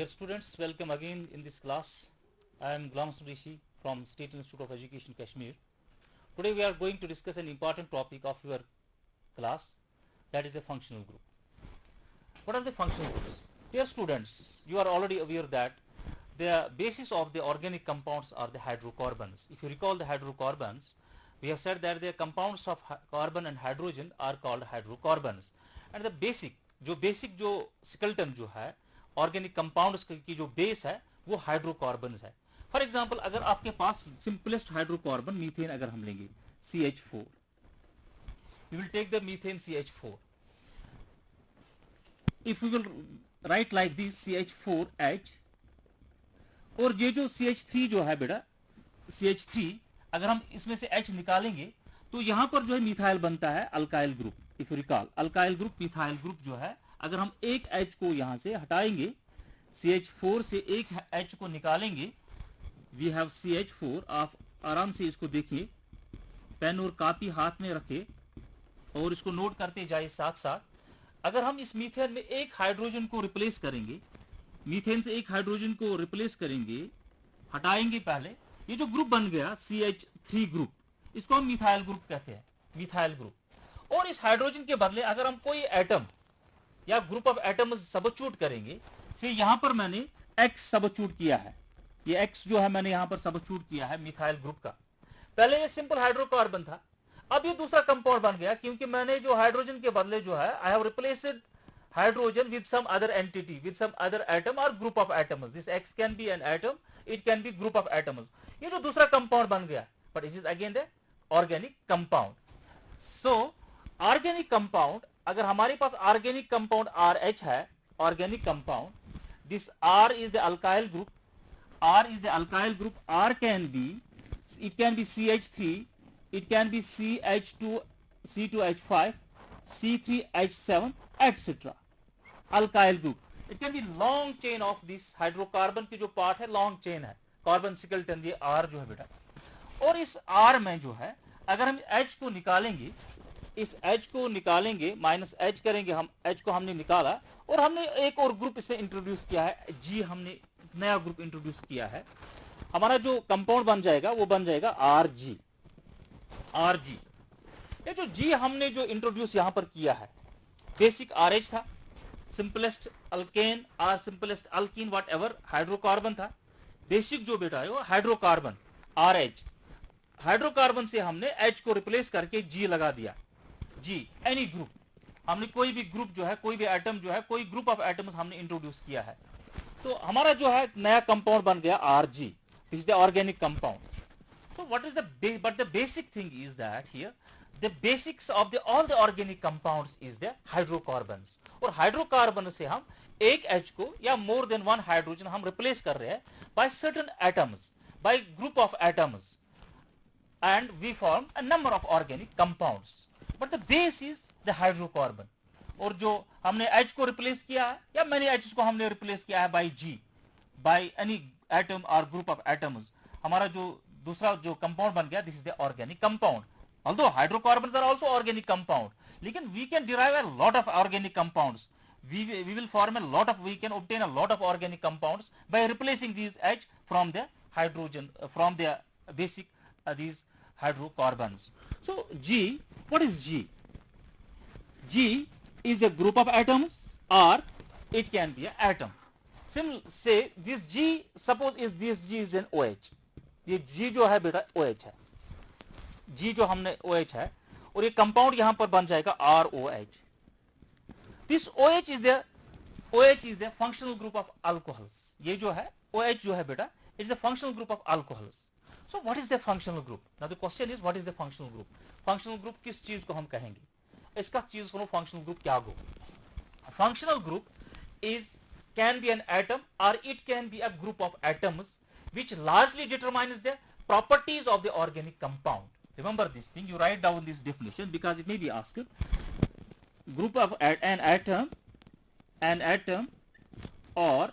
Dear students, welcome again in this class. I am Ghulam Rishi from State Institute of Education, Kashmir. Today we are going to discuss an important topic of your class, that is the functional group. What are the functional groups? Dear students, you are already aware that the basis of the organic compounds are the hydrocarbons. If you recall the hydrocarbons, we have said that the compounds of carbon and hydrogen are called hydrocarbons. And the basic जो skeleton जो है organic compounds की जो base है वो hydrocarbons है. For example अगर आपके पास सिंपलेस्ट हाइड्रोकार्बन मीथेन अगर हम लेंगे CH4, we will take the methane CH4. If we will write like this CH4H, और ये जो CH3 जो है बेटा CH3 अगर हम इसमें से H निकालेंगे तो यहां पर जो है मिथाइल बनता है alkyl group. If you recall alkyl group methyl group जो है अगर हम एक H को यहां से हटाएंगे CH4 से एक H को निकालेंगे वी हैव CH4. आप आराम से इसको देखिए, पेन और कॉपी हाथ में रखे और इसको नोट करते जाए साथ साथ. अगर हम इस मीथेन में एक हाइड्रोजन को रिप्लेस करेंगे, मीथेन से एक हाइड्रोजन को रिप्लेस करेंगे, हटाएंगे पहले, ये जो ग्रुप बन गया CH3 ग्रुप, इसको हम मिथाइल ग्रुप कहते हैं, मिथाइल ग्रुप. और इस हाइड्रोजन के बदले अगर हम कोई एटम या ग्रुप ऑफ एटम्स सबस्टिट्यूट करेंगे, से यहां पर मैंने X सबस्टिट्यूट किया है, ये X जो है मैंने यहां पर सबस्टिट्यूट किया है मिथाइल ग्रुप का. पहले ये सिंपल हाइड्रोकार्बन था, अब ये दूसरा कंपाउंड बन गया क्योंकि मैंने जो हाइड्रोजन के बदले जो है I have replaced hydrogen with some other entity, with some other atom और group of atoms. This X can be an atom, it can be group of atoms. ये जो दूसरा कंपाउंड बन गया, but it is again the organic compound. So organic compound, अगर हमारे पास organic compound RH है, organic compound, this R is the alkyl group, R is the alkyl group. R can be, it can be CH3, it can be CH2, C2H5, C3H7, etc. alkyl group. It can be long chain of this hydrocarbon की जो part है long chain है, carbon सिकलटन, ये R जो है बेटा. और इस R में जो है अगर हम H को निकालेंगे, इस H को निकालेंगे, माइनस H करेंगे, हम H को हमने निकाला और हमने एक और ग्रुप इसमें इंट्रोड्यूस किया है, G हमने नया ग्रुप इंट्रोड्यूस किया है. हमारा जो कंपाउंड बन जाएगा वो बन जाएगा RG. RG, ये जो G हमने जो इंट्रोड्यूस यहां पर किया है, बेसिक RH था, सिंपलेस्ट अल्केन और simplest alkyne what ever hydrocarbon था. बेसिक जो बेटा है वो हाइड्रोकार्बन RH, हाइड्रोकार्बन से हमने H को रिप्लेस करके G लगा दिया. G एनी ग्रुप, हमने कोई भी ग्रुप जो है, कोई भी एटम जो है, कोई ग्रुप ऑफ एटम्स हमने इंट्रोड्यूस किया है, तो हमारा जो है नया कंपाउंड बन गया RG. This is the organic compound. So what is but the basic thing is that here the basics of all the organic compounds is the hydrocarbons. और हाइड्रोकार्बन से हम एक H को या मोर देन वन हाइड्रोजन हम replace कर रहे हैं by certain atoms, by group of atoms, and we form a number of organic compounds. But the base is the hydrocarbon. और जो हमने H को रिप्लेस किया है या many H's को हमने रिप्लेस किया है by G, by any atom or group of atoms, हमारा जो दूसरा जो कंपाउंड बन गया, this is the organic compound. Although hydrocarbons are also organic compound, लेकिन we can derive a lot of organic compounds. we will form a lot of, we can obtain a lot of organic compounds by replacing these H from the hydrogen, from the basic these hydrocarbons. So G, what is G? G is a group of atoms or it can be an atom. Say this G, suppose is this G is an OH. ये G जो है बेटा OH है, G जो हमने OH है और ये कंपाउंड यहां पर बन जाएगा ROH. This OH is the functional group of alcohols. ये जो है OH जो है बेटा, it's a functional group of alcohols. So what is the functional group? Now the question is, what is the functional group? Functional group किस चीज को हम कहेंगे? इसका चीज सुनो, functional group क्या हो? Functional group can be an atom or it can be a group of atoms which largely determines the properties of the organic compound. Remember this thing, you write down this definition because it may be asked. Group of an atom or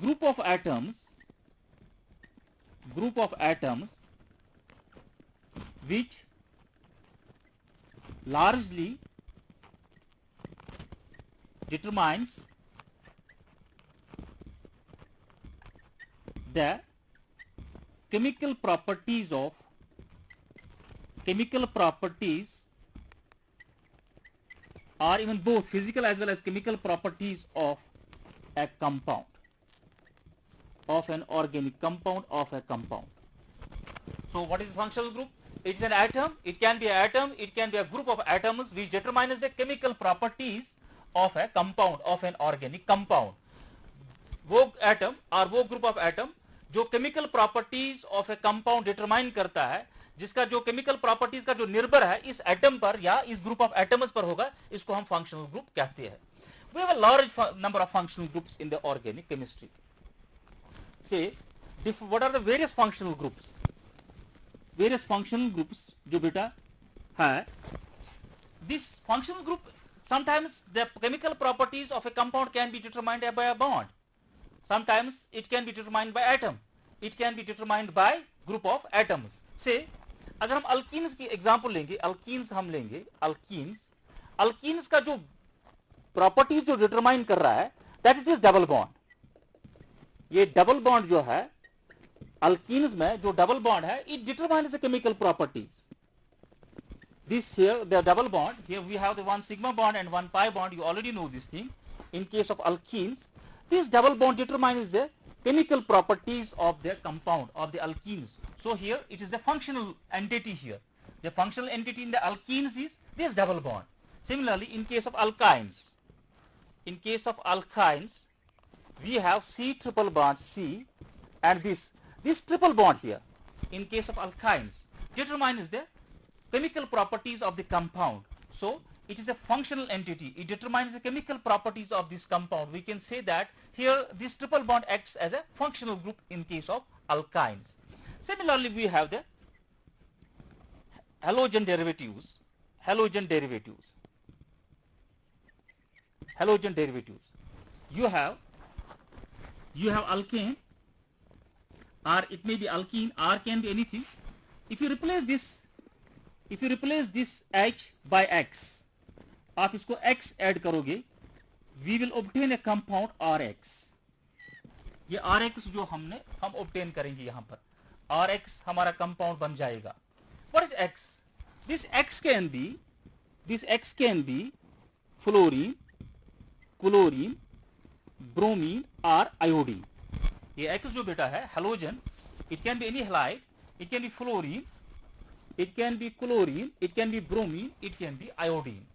group of atoms which largely determines the chemical properties or even both physical as well as chemical properties of a compound, of an organic compound, of a compound. So what is functional group? It is an atom. It can be an atom, it can be a group of atoms which determines the chemical properties of a compound, of an organic compound. वो atom और वो group of atom जो chemical properties of A compound determine करता है, जिसका जो chemical properties का जो निर्भर है इस एटम पर या इस ग्रुप ऑफ एटम्स पर होगा, इसको हम फंक्शनल ग्रुप कहते हैं. We have a large number of functional groups in the organic chemistry. Say, what are the various functional groups? Various functional groups जो बेटा है, this functional group, sometimes the chemical properties of a compound can be determined by a bond. Sometimes it can be determined by atom. It can be determined by group of atoms. Say, अगर हम alkenes की example लेंगे, alkenes हम लेंगे, alkenes का जो properties जो determine कर रहा है, that is this double bond. ये डबल बॉन्ड जो है अल्कीन्स में, जो डबल बॉन्ड है, it determines the chemical properties. This here, the double bond, here we have the one sigma bond and one pi bond, you already know this thing. In case of alkenes, this double bond determines the chemical properties of their compound, of the alkenes. So here it is the functional entity here. The functional entity in the alkenes is this double bond. Similarly, in case of alkynes, we have C triple bond C and this triple bond here. In case of alkynes, determines the chemical properties of the compound. So it is a functional entity. It determines the chemical properties of this compound. We can say that here this triple bond acts as a functional group in case of alkynes. Similarly, we have the halogen derivatives. You have alkane, or it may be alkene, or can be anything. If you replace this H by X, आप इसको X add करोगे, we will obtain a compound RX. ये RX जो हम obtain करेंगे यहाँ पर, RX हमारा compound बन जाएगा. What is X? This X can be fluorine, chlorine, bromine or iodine. ये X जो बेटा है halogen, it can be any halide, it can be fluorine, it can be chlorine, it can be bromine, it can be iodine.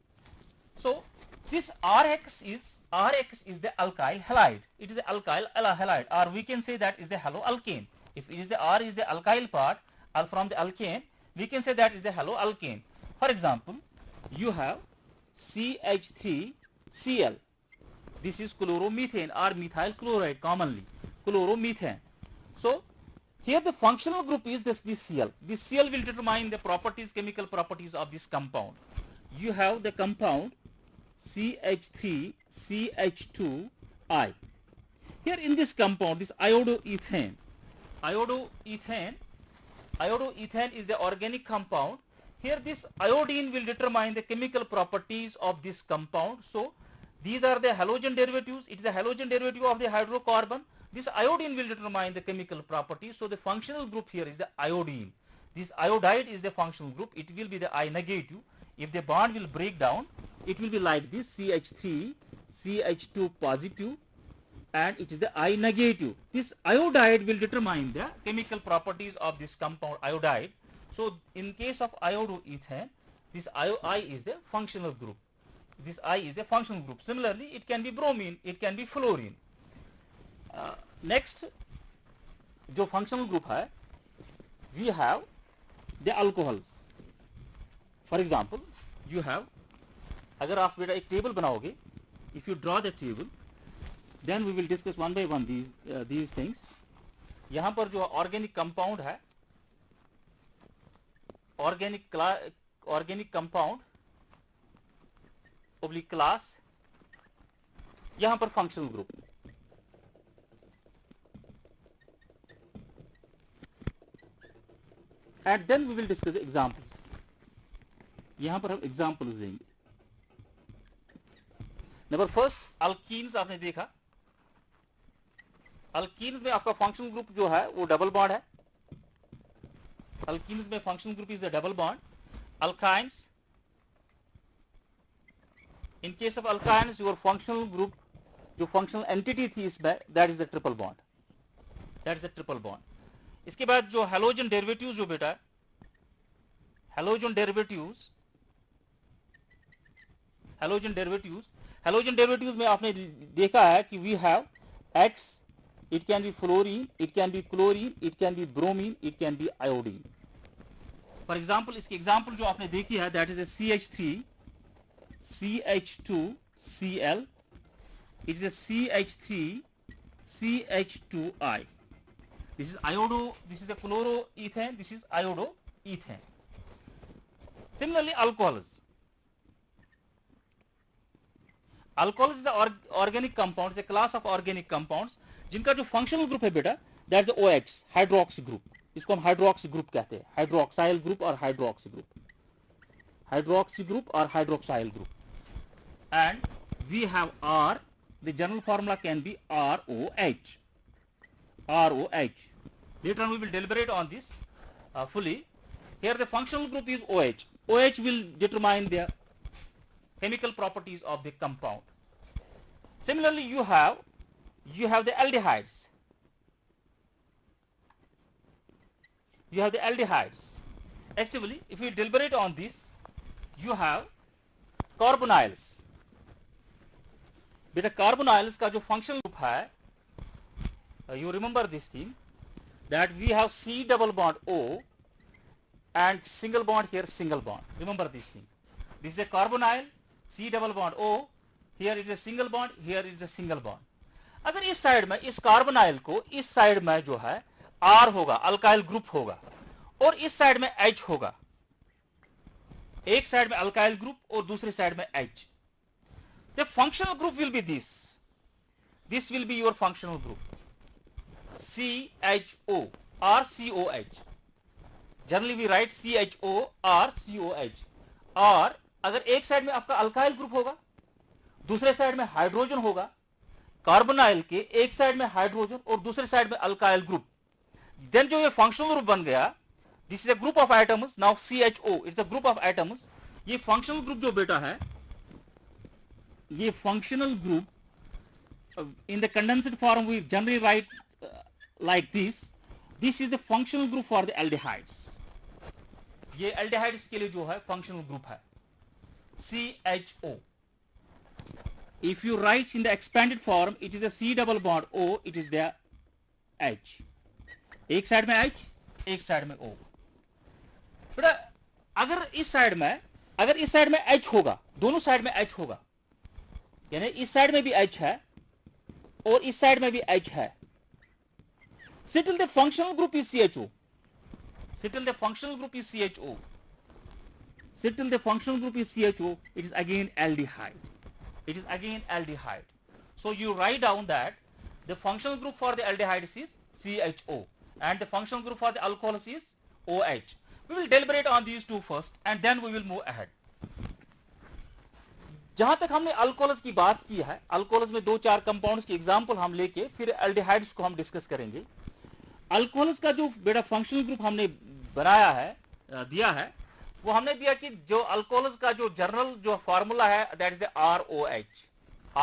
So this RX is the alkyl halide. It is the alkyl halide, or we can say that is the haloalkane. If it is the R is the alkyl part, or from the alkane, we can say that is the haloalkane. For example, you have CH3Cl. This is chloromethane or methyl chloride, commonly chloromethane. So here the functional group is this Cl. This Cl will determine the properties, chemical properties of this compound. You have the compound CH3CH2I. Here in this compound, this iodoethane is the organic compound. Here this iodine will determine the chemical properties of this compound. So these are the halogen derivatives. It is a halogen derivative of the hydrocarbon. This iodine will determine the chemical properties. So the functional group here is the iodine. This iodide is the functional group. It will be the I negative. If the bond will break down, it will be like this CH3, CH2 positive, and it is the I negative. This iodide will determine the chemical properties of this compound iodide. So in case of iodoethane, this I is the functional group. This I is the functional group. Similarly, it can be bromine, it can be fluorine. Next, जो functional group है, we have the alcohols. For example, you have, अगर आप बेटा एक table बनाओगे, if you draw the table, then we will discuss one by one these things. यहाँ पर जो organic compound है, organic compound oblique class, यहाँ पर functional group. And then we will discuss the examples. यहाँ पर हम examples देंगे. Number first, alkenes आपने देखा. अल्कीन्स में आपका फंक्शनल ग्रुप जो है वो डबल बॉन्ड है. अल्कीन्स में functional group is a double bond. Alkynes, in case of alkynes your functional group जो फंक्शनल एंटिटी थी इसमें that is a triple bond. That is a triple bond. इसके बाद जो हैलोजन डेरिवेटिव्स जो बेटा हैलोजन डेरिवेटिव्स में आपने देखा है कि we have X, it can be fluorine, it can be chlorine, it can be bromine, it can be iodine. For example, इसकी example जो आपने देखी है that is a CH3 CH2Cl, it is a CH3 CH2I. This is the chloroethane, this is iodoethane. Similarly, alcohols. Alcohols is the organic compounds, a class of organic compounds जिनका जो functional group है बेटा that is the OH, hydroxy group. इसको हम hydroxy group कहते हैं. Hydroxyl group और hydroxy group. Hydroxy group और hydroxyl group. And we have R. The general formula can be ROH. ROH. Later on we will deliberate on this fully. Here the functional group is OH. OH will determine the chemical properties of the compound. Similarly, you have the aldehydes. You have the aldehydes. Actually, if we deliberate on this, you have carbonyls. Beta carbonyls का जो functional group है, you remember this thing that we have C double bond O and single bond here, single bond. Remember this thing. This is a carbonyl, C double bond O. Here is a single bond, here is a single bond. अगर इस side में इस carbonyl को इस side में जो है R होगा, अल्काइल ग्रुप होगा, और इस साइड में H होगा. एक साइड में अल्काइल ग्रुप और दूसरी साइड में H. The functional group will be this. This will be your functional group. CHO or COH. Generally we write CHO or COH. और अगर एक साइड में आपका अल्काइल ग्रुप होगा, दूसरे साइड में हाइड्रोजन होगा, कार्बोनाइल के एक साइड में हाइड्रोजन और दूसरे साइड में अल्काइल ग्रुप, देन जो ये फंक्शनल ग्रुप बन गया, this is a group of atoms. Now CHO it's a group of atoms. ये फंक्शनल ग्रुप जो बेटा है, ये functional group in the condensed form we generally write like this. This is the functional group for the aldehydes. ये aldehydes के लिए जो है फंक्शनल ग्रुप है CHO. If you write in the expanded form, it is a C double bond O, it is there H. एक side में H, एक side में O. बेटा अगर इस साइड में H होगा, दोनों साइड में H होगा, यानी इस साइड में भी H है और इस साइड में भी H है, still the functional group is CHO. Still the functional group is CHO. Still the functional group is CHO. It is again aldehyde. It is again aldehyde. So you write down that the functional group for the aldehydes is CHO and the functional group for the alcohols is OH. We will deliberate on these two first and then we will move ahead. जहां तक हमने alcohols की बात की है, alcohols में दो चार कंपाउंड्स की एग्जांपल हम लेके फिर एल्डिहाइड्स को हम डिस्कस करेंगे. अल्कोहल्स का जो बेटा फंक्शनल ग्रुप हमने बनाया है, दिया है, वो हमने दिया कि जो अल्कोहल्स का जो जनरल जो फार्मूला है that is the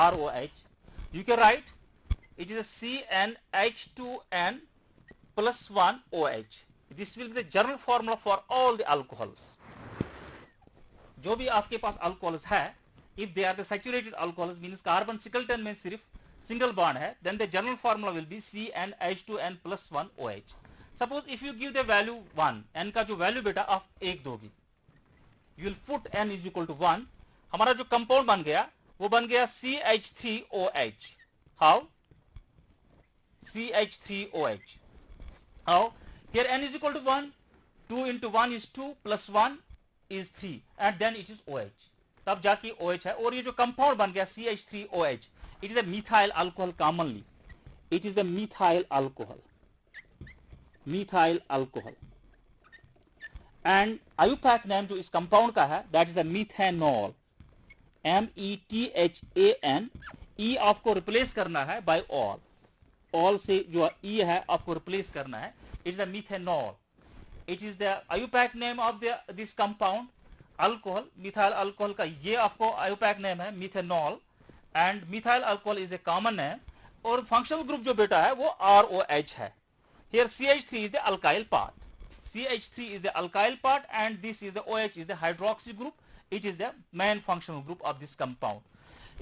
ROH. You can write it is CnH2n plus 1 OH. This will be the general formula for all the alcohols. जो भी आपके पास अल्कोहल्स है, if they are the saturated alcohols, means carbon सिकलटन में सिर्फ single bond है, then the general formula will be CnH2n plus 1 OH. Suppose if you give the value 1, n का जो value बेटा आप 1 दोगी, you will put n is equal to 1. हमारा जो कंपाउंड बन गया वो बन गया CH3OH. How? CH3OH. How? Here n is equal to 1, 2 into 1 is 2 plus 1 is 3 and then it is OH. तब जाके OH है. और ये जो कंपाउंड बन गया CH3OH, it is a methyl alcohol commonly. It is a methyl alcohol. Methyl alcohol. And IUPAC नाम जो इस कंपाउंड का है that is the methanol. METHAN. E आपको रिप्लेस करना है by all. ऑल से जो ई है आपको रिप्लेस करना है. It is a methanol. It is the IUPAC name of this compound alcohol. Methyl alcohol का ये आपको आयुपैक नेम है methanol, and methyl alcohol is the common name. और फंक्शनल ग्रुप जो बेटा है वो ROH है. Here CH3 is the alkyl part. CH3 is the alkyl part and this is the OH is the hydroxy group. It is the main functional group of this compound.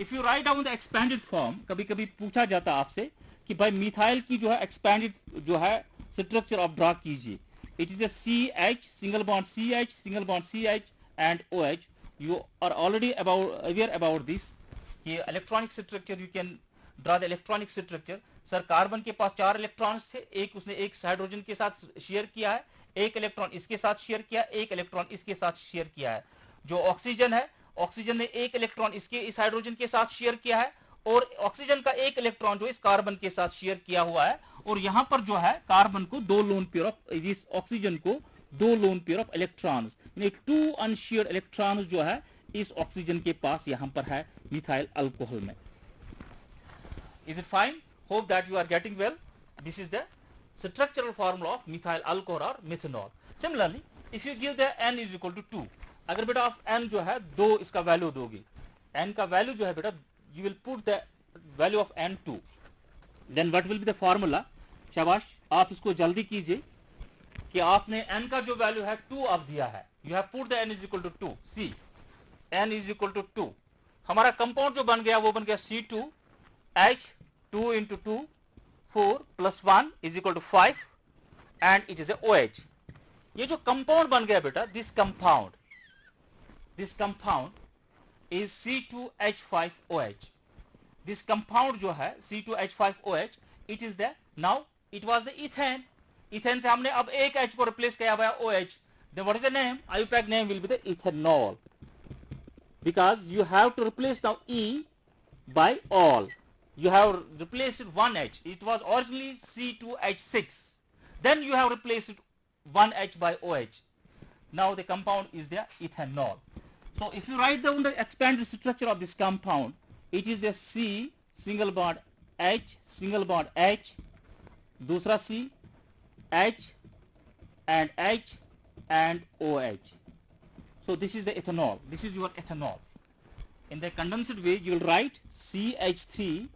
If you write down the expanded form, कभी कभी पूछा जाता है आपसे कि भाई methyl की जो है expanded जो है स्ट्रक्चर आप ड्रा कीजिए. It is a CH single bond CH single bond CH and OH. You are already aware about this. ये electronic structure you can draw the electronic structure. Sir carbon के पास 4 electrons थे, एक उसने एक hydrogen के साथ share किया है, एक इलेक्ट्रॉन इसके साथ शेयर किया, एक इलेक्ट्रॉन इसके साथ शेयर किया है. जो ऑक्सीजन है, ऑक्सीजन ने एक इलेक्ट्रॉन इस हाइड्रोजन के साथ शेयर किया है और ऑक्सीजन का एक इलेक्ट्रॉन जो इस कार्बन के साथ शेयर किया हुआ है. और यहां पर जो है कार्बन को 2 लोन पेयर ऑफ इस ऑक्सीजन को 2 लोन पेयर ऑफ इलेक्ट्रॉन्स, यानी 2 अनशेयर्ड इलेक्ट्रॉन्स जो है इस ऑक्सीजन के पास यहां पर है मिथाइल अल्कोहल में. Is it fine? Hope that you are getting well. This is the structural formula of methyl alcohol or methanol. Similarly, if you give the n is equal to 2, अगर बेटा आप n जो है 2 इसका value दोगे, n का value जो है बेटा you will put the value of n 2. Then what will be the formula? शाबाश, आप इसको जल्दी कीजिए कि आपने n का जो वैल्यू है 2 आप दिया है. You have put the n is equal to 2. See, n is equal to 2. हमारा कंपाउंड जो बन गया वो बन गया C2H 2 into 2 4 plus 1 is equal to 5 and it is a OH. ये जो कंपाउंड बन गया बेटा, this compound is C2H5OH. this compound जो है C2H5OH, it is the now it was the ethane. ethane से हमने अब एक H को रिप्लेस किया हुआ है OH. then what is the name? IUPAC name will be the ethanol, because you have to replace now E by all. You have replaced one H. It was originally C2H6. Then you have replaced one H by OH. Now the compound is the ethanol. So if you write down the expanded structure of this compound, it is the C single bond H single bond H, दूसरा C, H and OH. So this is the ethanol. This is your ethanol. In the condensed way, you will write CH3,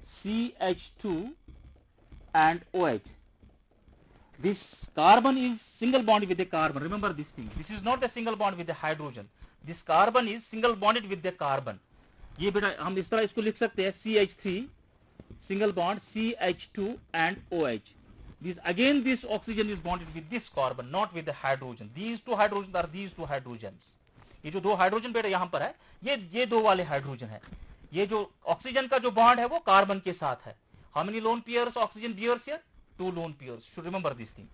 CH2 and OH. This carbon is single bonded with the carbon. Remember this thing. This is not the single bond with the hydrogen. This carbon is single bonded with the carbon. ये बेटा हम इस तरह इसको लिख सकते हैं CH3 single bond CH2 and OH. This oxygen is bonded with this carbon, not with the hydrogen. These two hydrogens are these two hydrogens. ये जो दो हाइड्रोजन बेटा यहाँ पर है, ये दो वाले हाइड्रोजन है. ये जो ऑक्सीजन का जो बॉन्ड है वो कार्बन के साथ है. How many lone pairs oxygen bears here? 2 lone pairs. Should remember this thing.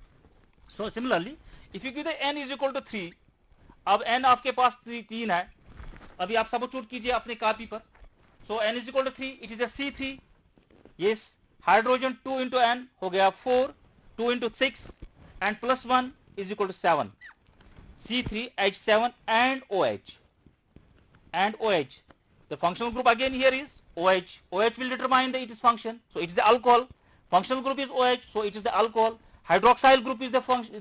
So similarly, if you give the n is equal to 3, अब n आपके पास 3 है. अभी आप सबस्टिट्यूट कीजिए अपने कॉपी पर. So n is equal to 3. It is a C3. Yes, hydrogen 2 into n हो गया 4, 2 into 6 and plus 1 is equal to 7. C3H7 and OH. The functional group again here is OH. OH will determine its function. So it is the alcohol. Functional group is OH. So it is the alcohol. Hydroxyl group is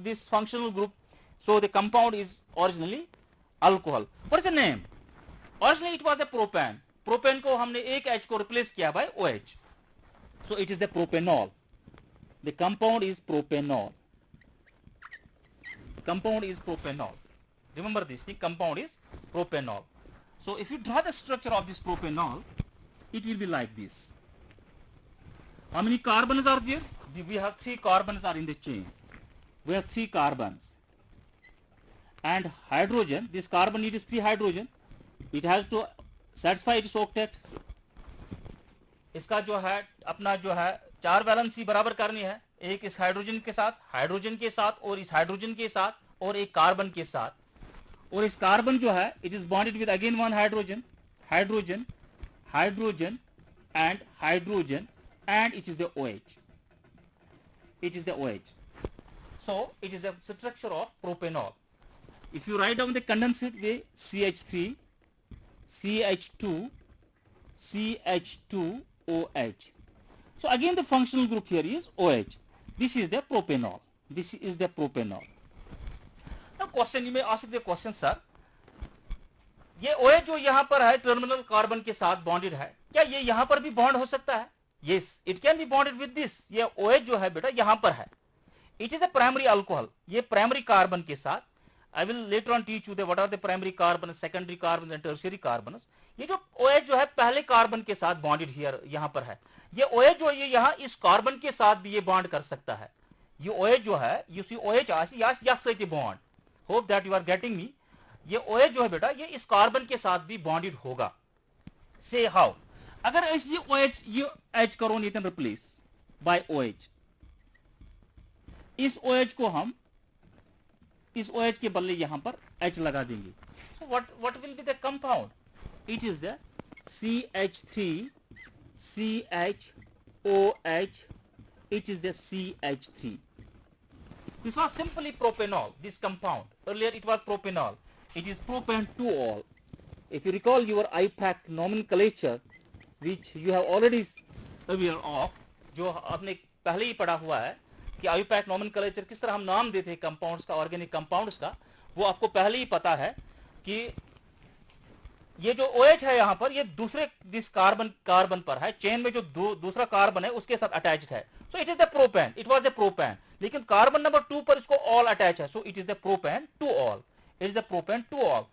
this functional group. So the compound is originally alcohol. What is the name? Originally it was the propane. Propane को हमने एक H को replace किया by OH. So it is the propanol. The compound is propanol. Remember this thing, compound is propanol. So if you draw the structure of this propanol, it will be like this. How many carbons are there? We have 3 carbons are in the chain. We have 3 carbons. And hydrogen, this carbon needs 3 hydrogen. It has to satisfy its octet. इसका जो है अपना जो है 4 valency बराबर करनी है. एक इस हाइड्रोजन के साथ और इस हाइड्रोजन के साथ और एक कार्बन के साथ. और इस कार्बन जो है it is bonded with again one hydrogen and it is the OH. So it is the structure of propanol. If you write down the condensed way, CH3 CH2 OH. So again the functional group here is OH. This is the propanol. This is the propanol. Now question you may ask the question, sir, ये OH जो यहाँ पर है terminal carbon के साथ bonded है, क्या ये यहाँ पर भी बॉन्ड हो सकता है? Yes, it can be bonded with this. ये OH जो है बेटा यहाँ पर है. It is a primary alcohol. ये primary कार्बन के साथ, I will later on teach you the what are the primary carbon, secondary carbon and tertiary carbons. ये जो OH जो है पहले कार्बन के साथ बॉन्डेड हियर यहाँ पर है. ये OH जो ये यहाँ इस कार्बन के साथ भी ये बॉन्ड कर सकता है. ये OH जो है, you see OH आसी यास याक से bond. Hope that you are getting me. ये OH जो है बेटा ये इस कार्बन के साथ भी बॉन्डेड होगा. Say how? अगर ऐसे OH ये H करो नीटन रिप्लेस बाय OH, इस OH को हम इस OH के बदले यहां पर H लगा देंगे. So what will be the compound? It is the CH3 CHOH. It is the CH3. This was simply propanol, this compound. Earlier it was propanol. It is propan-2-ol. If you recall your IUPAC nomenclature, which you have already aware of, जो आपने पहले ही पढ़ा हुआ है कि IUPAC nomenclature किस तरह हम नाम देते हैं कंपाउंड्स का, ऑर्गेनिक कंपाउंड्स का, वो आपको पहले ही पता है कि ये जो OH है यहाँ पर ये दूसरे दिस कार्बन पर है, चेन में जो दूसरा कार्बन है उसके साथ अटैच्ड है. So it is the propane, it was the propane, लेकिन कार्बन नंबर 2 पर इसको ऑल अटैच है. So it is the propane two all. It is the propane two all.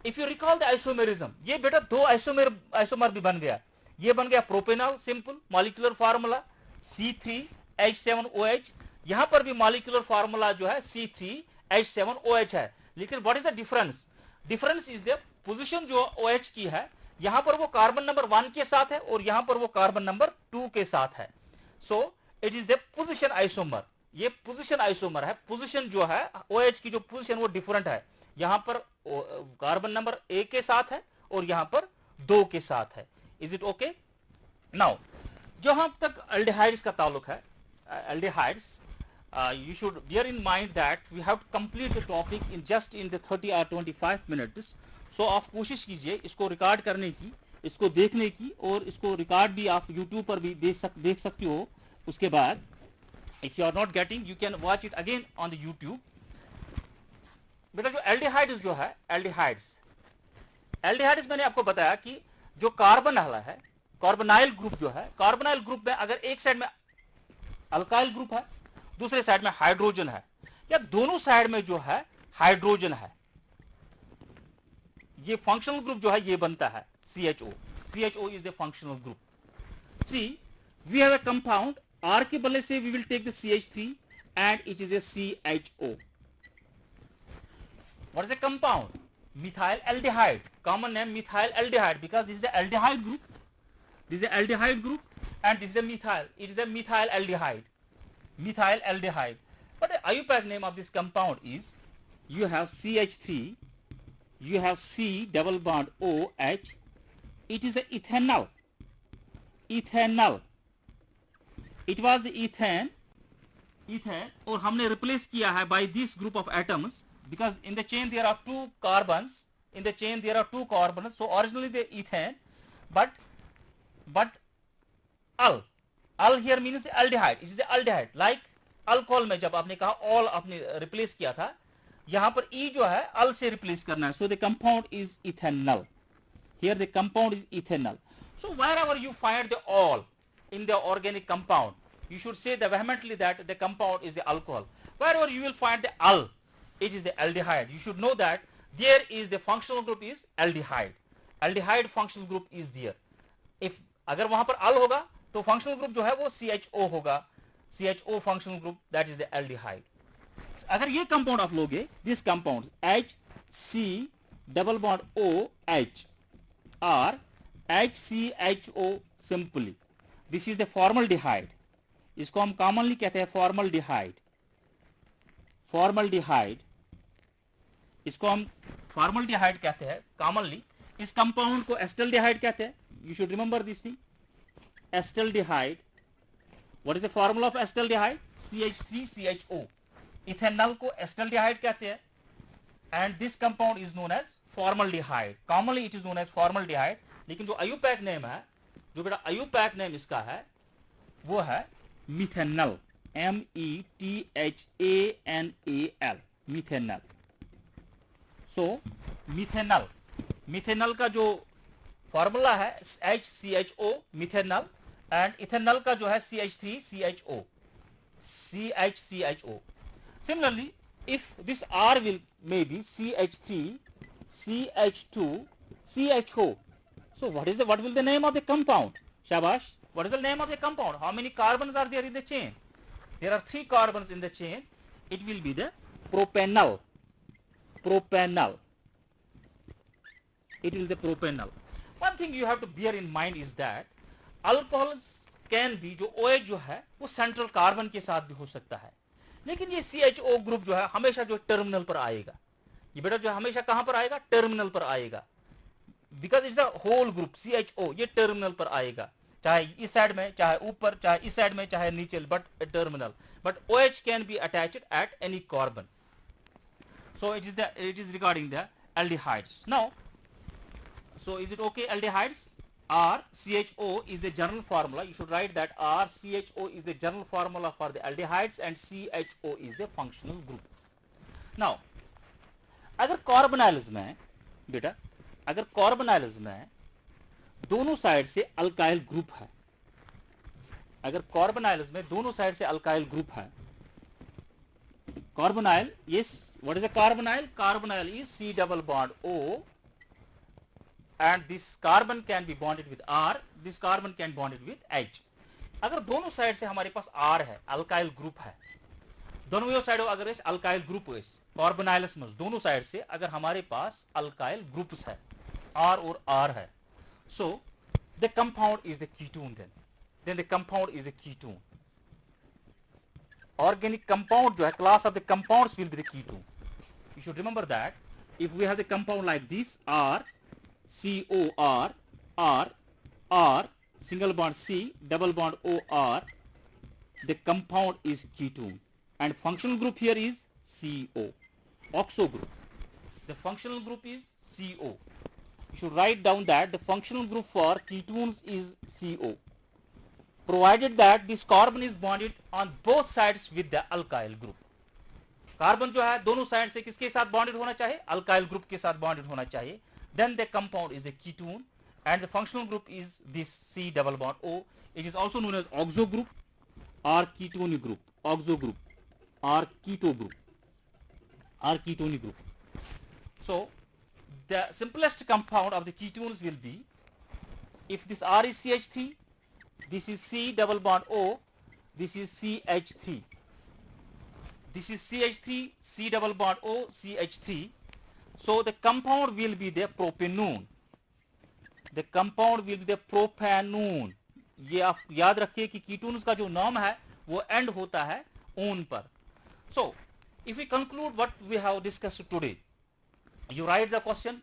If you recall the isomerism, ये बेटा दो isomer भी बन गया. ये बन गया propanol, simple molecular formula C3H7OH. यहां पर भी मॉलिक्यूलर फार्मूला जो है C3H7OH है. लेकिन what is the difference? Difference is the position जो OH की है, यहां पर वो कार्बन नंबर 1 के साथ है और यहां पर वो कार्बन नंबर 2 के साथ है. So it is the position isomer. ये पोजीशन आइसोमर है. पोजीशन जो है OH की जो पोजीशन वो डिफरेंट है. यहां पर कार्बन नंबर 1 के साथ है और यहां पर 2 के साथ है. Is it okay? नाउ जहां तक एल्डिहाइड्स का ताल्लुक है, aldehydes, you should bear in mind that we have to complete the topic in just in the 30 or 25 minutes. So आप कोशिश कीजिए इसको रिकॉर्ड करने की, इसको देखने की, और इसको रिकॉर्ड भी आप YouTube पर भी देख सकते हो. उसके बाद if you are not getting, you can watch it again on the YouTube. बेटा जो एल्डिहाइड्स जो है, एल्डिहाइड्स मैंने आपको बताया कि जो कार्बन है, कार्बोनाइल ग्रुप जो है, कार्बोनाइल ग्रुप में अगर एक साइड में अल्काइल ग्रुप है, दूसरे साइड में हाइड्रोजन है, या दोनों साइड में जो है हाइड्रोजन है, ये फंक्शनल ग्रुप जो है ये बनता है CHO. CHO is the functional group. See, we have a compound. R के बदले से we will take the CH3 and it is a CHO. What is the compound? Methyl aldehyde. Common name methyl aldehyde because this is the aldehyde group. This is the aldehyde group and this is the methyl. It is a methyl aldehyde. Methyl aldehyde. But the IUPAC name of this compound is, you have CH3, you have C double bond OH. It is a ethanol. Ethanol. It was the ethane, और हमने replace किया है by this group of atoms because in the chain there are two carbons. In the chain there are two carbons. So originally the ethane, but al here means the aldehyde. It is the aldehyde. Like alcohol में जब आपने कहा all आपने replace किया था, यहाँ पर E जो है al से replace करना है. So the compound is ethanol. Here the compound is ethanol. So wherever you find the all in the organic compound, you should say the vehemently that the compound is the alcohol. Wherever you will find the al, it is the aldehyde. You should know that there is the functional group is aldehyde. Aldehyde functional group is there. If अगर वहां पर al होगा तो functional group जो है वो CHO होगा. CHO functional group, that is the aldehyde. अगर ये compound आप लोगे, this compound HC double bond OH or HCHO simply, this is the formaldehyde. इसको हम commonly कहते हैं formaldehyde. Formaldehyde, इसको हम formaldehyde कहते हैं commonly. इस compound को acetaldehyde कहते हैं. You should remember this thing. Acetaldehyde. What is the formula of acetaldehyde? CH3CHO. Ethanol को acetaldehyde कहते हैं. And this compound is known as formaldehyde. Commonly it is known as formaldehyde. लेकिन जो IUPAC name है, जो बेटा IUPAC name इसका है, वो है मिथेनल, METHANAL, मिथेनल। सो मिथेनल का जो फॉर्मूला है HCHO मिथेनल, एंड इथेनॉल का जो है CH3CHO, CHCHO. Similarly, if this R will maybe CH3 CH2 CHO, so what will the name of the compound? Shabash. What is the name of the compound? How many carbons are there in the chain? There are 3 carbons in the chain. It will be the propanol. It will be the propanol. One thing you have to bear in mind is that alcohols can be, जो OH जो है वो central carbon के साथ भी हो सकता है, लेकिन ये CHO ग्रुप जो है हमेशा जो टर्मिनल पर आएगा। ये बेटा जो हमेशा कहां पर आएगा? टर्मिनल पर आएगा, because it's a whole group CHO, ये टर्मिनल पर आएगा, चाहे इस साइड में, चाहे ऊपर, चाहे इस साइड में, चाहे नीचे, but terminal. But OH can be attached at any carbon. So it is regarding the aldehydes. Now, so is it okay? Aldehydes, RCHO is the general formula. You should write that RCHO is the general formula for the aldehydes and CHO is the functional group. Now, अगर carbonyls में बेटा, अगर carbonyls में दोनों side से alkyl group है, अगर carbonyls में दोनों साइड से अल्काइल ग्रुप है, carbonyl, yes, what is a carbonyl? Carbonyl is C double bond O, and this carbon can be bonded with R, this carbon can bonded with H. अगर दोनों side से हमारे पास R है, alkyl group है, दोनों side अगर इस alkyl group है, कार्बोनाइल्स में दोनों साइड से अगर हमारे पास अल्काइल ग्रुप्स है, R और R है, so the compound is the ketone, then the compound is the ketone. Organic compound जो है, class of the compounds will be the ketone. You should remember that if we have the compound like this, R, COR, R, single bond C, double bond OR, the compound is ketone, and functional group here is CO, oxo group. The functional group is CO. You should write down that the functional group for ketones is CO, provided that this carbon is bonded on both sides with the alkyl group. Carbon जो है दोनों side से किसके साथ bonded होना चाहिए? Alkyl group के साथ बॉन्डेड होना चाहिए. Then the compound is the ketone and the functional group is this C double bond O. It is also known as oxo group or ketone group, oxo group or keto group or ketone group. So the simplest compound of the ketones will be, if this R is CH3, this is C double bond O, this is CH3, this is CH3, C double bond O, CH3. So the compound will be the propanone. The compound will be the propanone. ये आप याद रखिए कि ketones का जो नाम है वो एंड होता है ओन पर. So if we conclude what we have discussed today, you write the question.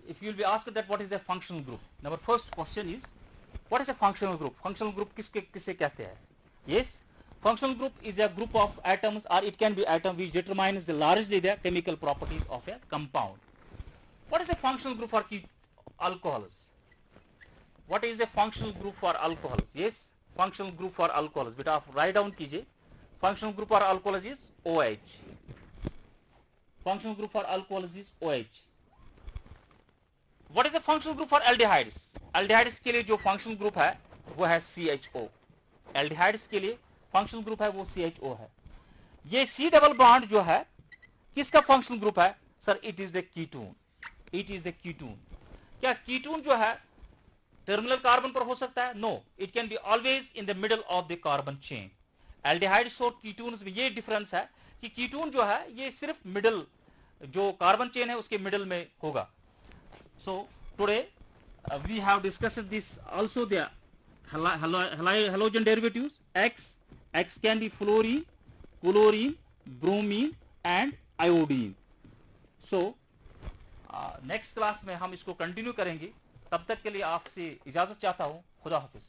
If you will be asked that what is the functional group, our first question is, what is the functional group? Functional group किसे कहते हैं? Yes, functional group is a group of atoms, or it can be atom which determines the largely the chemical properties of a compound. What is the functional group for alcohols? What is the functional group for alcohols? Yes, functional group for alcohols. बेटा आप write down कीजिए. Functional group for alcohols is OH. Functional group for alcohols is OH. What is the functional group for aldehydes? Aldehydes के लिए जो functional group है वो है CHO. Aldehydes के लिए functional group है वो CHO है. ये C double bond जो है किसका functional group है? Sir, it is the ketone. It is the ketone. क्या ketone जो है टर्मिनल कार्बन पर हो सकता है? No, it can be always in the middle of the carbon chain. Aldehydes और कीटोन्स में ये डिफरेंस है कि कीटोन जो है ये सिर्फ मिडल जो कार्बन चेन है उसके मिडल में होगा. So today we have discussed this also the halogen derivatives. X can be fluorine, chlorine, bromine and iodine. So next class में हम इसको कंटिन्यू करेंगे. तब तक के लिए आपसे इजाजत चाहता हूं. खुदा हाफिज.